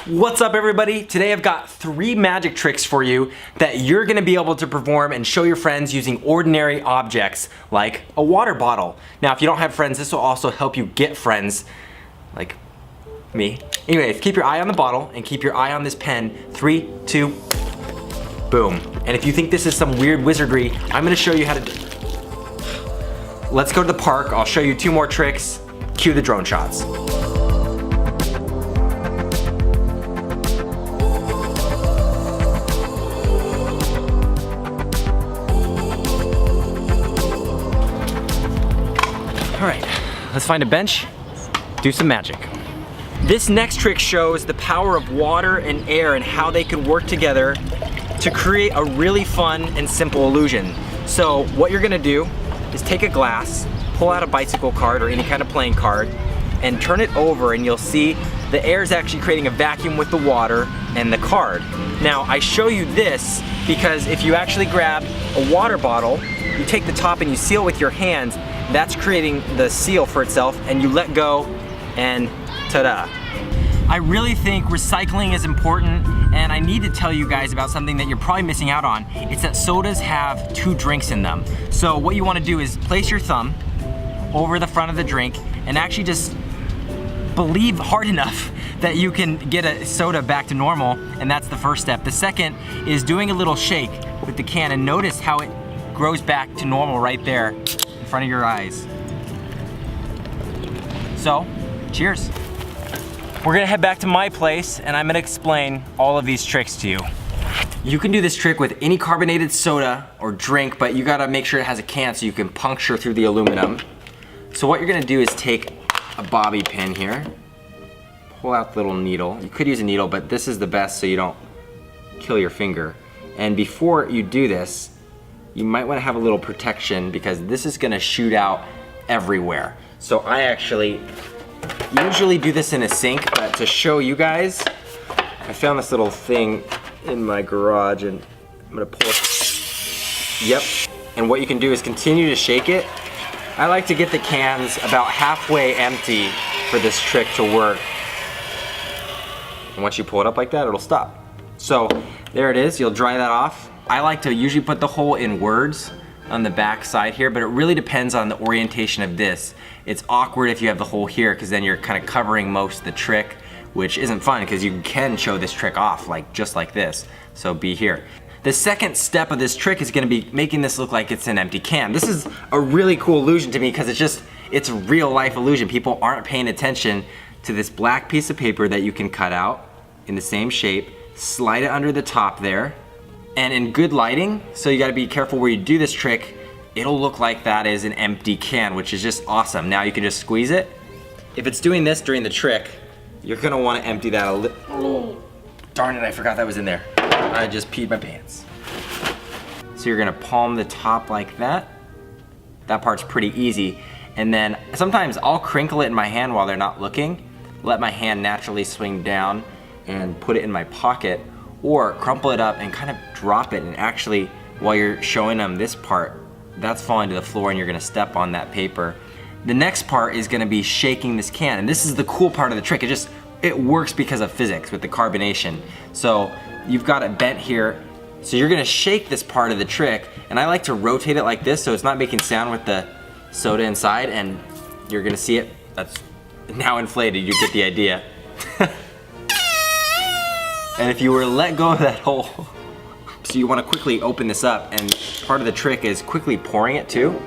What's up everybody? Today I've got 3 magic tricks for you that you're gonna be able to perform and show your friends using ordinary objects like a water bottle. Now if you don't have friends, this will also help you get friends like me. Anyways, keep your eye on the bottle and keep your eye on this pen. 3, 2, boom. And if you think this is some weird wizardry, I'm gonna show you how to do it. Let's go to the park. I'll show you 2 more tricks. Cue the drone shots. All right, let's find a bench, do some magic. This next trick shows the power of water and air and how they can work together to create a really fun and simple illusion. So what you're gonna do is take a glass, pull out a bicycle card or any kind of playing card, and turn it over and you'll see the air is actually creating a vacuum with the water and the card. Now I show you this because if you actually grab a water bottle, you take the top and you seal with your hands, that's creating the seal for itself, and you let go and ta-da. I really think recycling is important, and I need to tell you guys about something that you're probably missing out on. It's that sodas have 2 drinks in them. So what you want to do is place your thumb over the front of the drink and actually just believe hard enough that you can get a soda back to normal, and that's the first step. The second is doing a little shake with the can, and notice how it grows back to normal right there in front of your eyes. So, cheers. We're gonna head back to my place and I'm gonna explain all of these tricks to you. You can do this trick with any carbonated soda or drink, but you gotta make sure it has a can so you can puncture through the aluminum. So what you're gonna do is take a bobby pin here, pull out the little needle. You could use a needle, but this is the best so you don't kill your finger. And before you do this, you might want to have a little protection because this is going to shoot out everywhere. So I actually usually do this in a sink, but to show you guys, I found this little thing in my garage and I'm going to pull it. Yep. And what you can do is continue to shake it. I like to get the cans about halfway empty for this trick to work. And once you pull it up like that, it'll stop. So there it is. You'll dry that off. I like to usually put the hole in words on the back side here, but it really depends on the orientation of this. It's awkward if you have the hole here because then you're kind of covering most of the trick, which isn't fun because you can show this trick off just like this. So be here. The second step of this trick is gonna be making this look like it's an empty can. This is a really cool illusion to me because it's a real life illusion. People aren't paying attention to this black piece of paper that you can cut out in the same shape, slide it under the top there, and in good lighting, so you gotta be careful where you do this trick, it'll look like that is an empty can, which is just awesome. Now you can just squeeze it. If it's doing this during the trick, you're gonna wanna empty that a little. Oh, darn it, I forgot that was in there. I just peed my pants. So you're gonna palm the top like that. That part's pretty easy. And then sometimes I'll crinkle it in my hand while they're not looking, let my hand naturally swing down and put it in my pocket, or crumple it up and kind of drop it, and actually while you're showing them this part, that's falling to the floor and you're gonna step on that paper. The next part is gonna be shaking this can, and this is the cool part of the trick. It works because of physics with the carbonation. So you've got it bent here, so you're gonna shake this part of the trick, and I like to rotate it like this so it's not making sound with the soda inside, and you're gonna see it, that's now inflated, you get the idea. And if you were to let go of that hole, so you want to quickly open this up, and part of the trick is quickly pouring it too,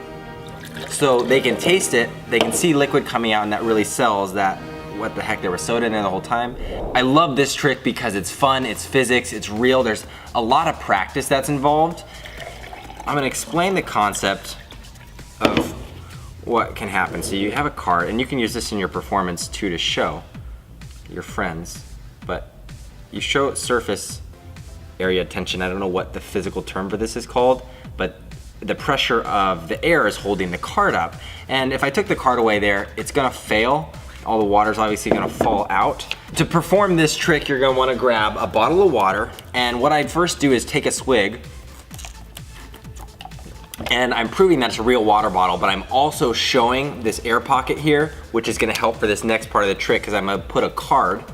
so they can taste it, they can see liquid coming out, and that really sells that, what the heck, there was soda in there the whole time. I love this trick because it's fun, it's physics, it's real, there's a lot of practice that's involved. I'm going to explain the concept of what can happen. So you have a card, and you can use this in your performance too to show your friends, but you show surface area tension. I don't know what the physical term for this is called, but the pressure of the air is holding the card up. And if I took the card away there, it's gonna fail. All the water's obviously gonna fall out. To perform this trick, you're gonna wanna grab a bottle of water, and what I'd first do is take a swig, and I'm proving that it's a real water bottle, but I'm also showing this air pocket here, which is gonna help for this next part of the trick, because I'm gonna put a card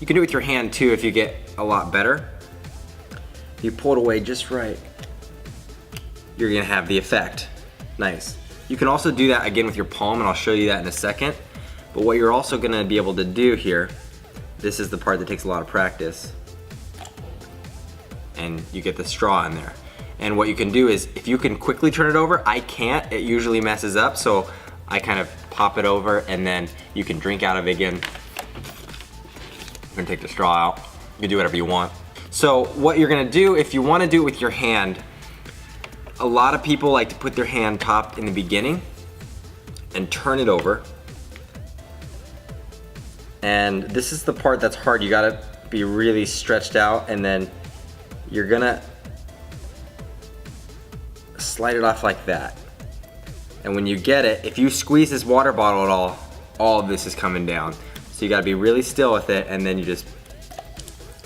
You can do it with your hand too if you get a lot better. If you pull it away just right, you're gonna have the effect. Nice. You can also do that again with your palm, and I'll show you that in a second. But what you're also gonna be able to do here, this is the part that takes a lot of practice. And you get the straw in there. And what you can do is, if you can quickly turn it over, I can't, it usually messes up, so I kind of pop it over and then you can drink out of it again. You can take the straw out. You can do whatever you want. So what you're gonna do, if you wanna do it with your hand, a lot of people like to put their hand top in the beginning and turn it over. And this is the part that's hard. You gotta be really stretched out, and then you're gonna slide it off like that. And when you get it, if you squeeze this water bottle at all of this is coming down. So you gotta be really still with it, and then you just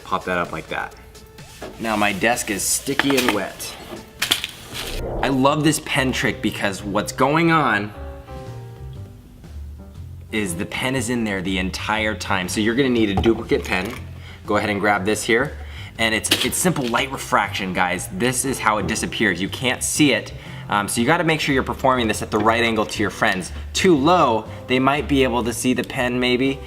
pop that up like that. Now my desk is sticky and wet. I love this pen trick because what's going on is the pen is in there the entire time. So you're gonna need a duplicate pen. Go ahead and grab this here. And it's simple light refraction, guys. This is how it disappears. You can't see it. So you gotta make sure you're performing this at the right angle to your friends. Too low, they might be able to see the pen maybe.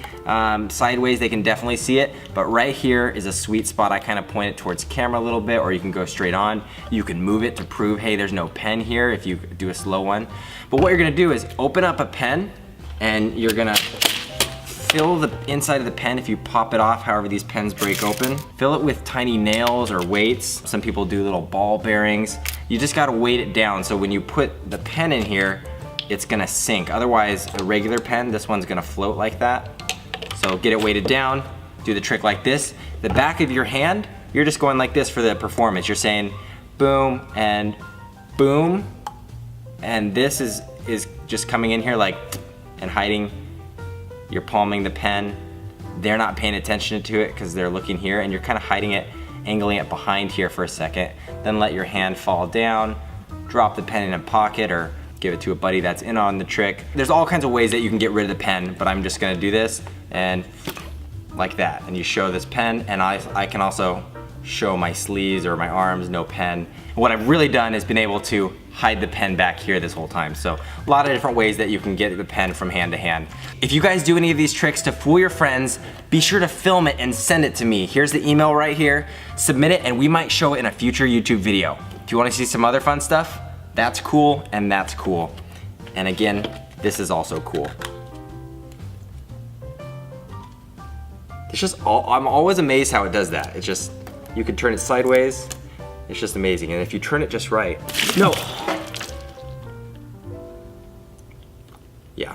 Sideways, they can definitely see it. But right here is a sweet spot. I kind of point it towards camera a little bit, or you can go straight on. You can move it to prove, hey, there's no pen here if you do a slow one. But what you're gonna do is open up a pen, and you're gonna fill the inside of the pen. If you pop it off, however these pens break open, fill it with tiny nails or weights. Some people do little ball bearings. You just gotta weight it down, so when you put the pen in here, it's gonna sink. Otherwise, a regular pen, this one's gonna float like that. So get it weighted down, do the trick like this. The back of your hand, you're just going like this for the performance. You're saying boom and boom, and this is just coming in here like and hiding. You're palming the pen. They're not paying attention to it because they're looking here, and you're kind of hiding it, angling it behind here for a second. Then let your hand fall down, drop the pen in a pocket, or give it to a buddy that's in on the trick. There's all kinds of ways that you can get rid of the pen, but I'm just gonna do this and like that. And you show this pen, and I can also show my sleeves or my arms, no pen. What I've really done is been able to hide the pen back here this whole time. So a lot of different ways that you can get the pen from hand to hand. If you guys do any of these tricks to fool your friends, be sure to film it and send it to me. Here's the email right here. Submit it and we might show it in a future YouTube video. If you want to see some other fun stuff, that's cool and that's cool. And again, this is also cool. It's just, I'm always amazed how it does that. It's just, you can turn it sideways. It's just amazing. And if you turn it just right, no. Yeah.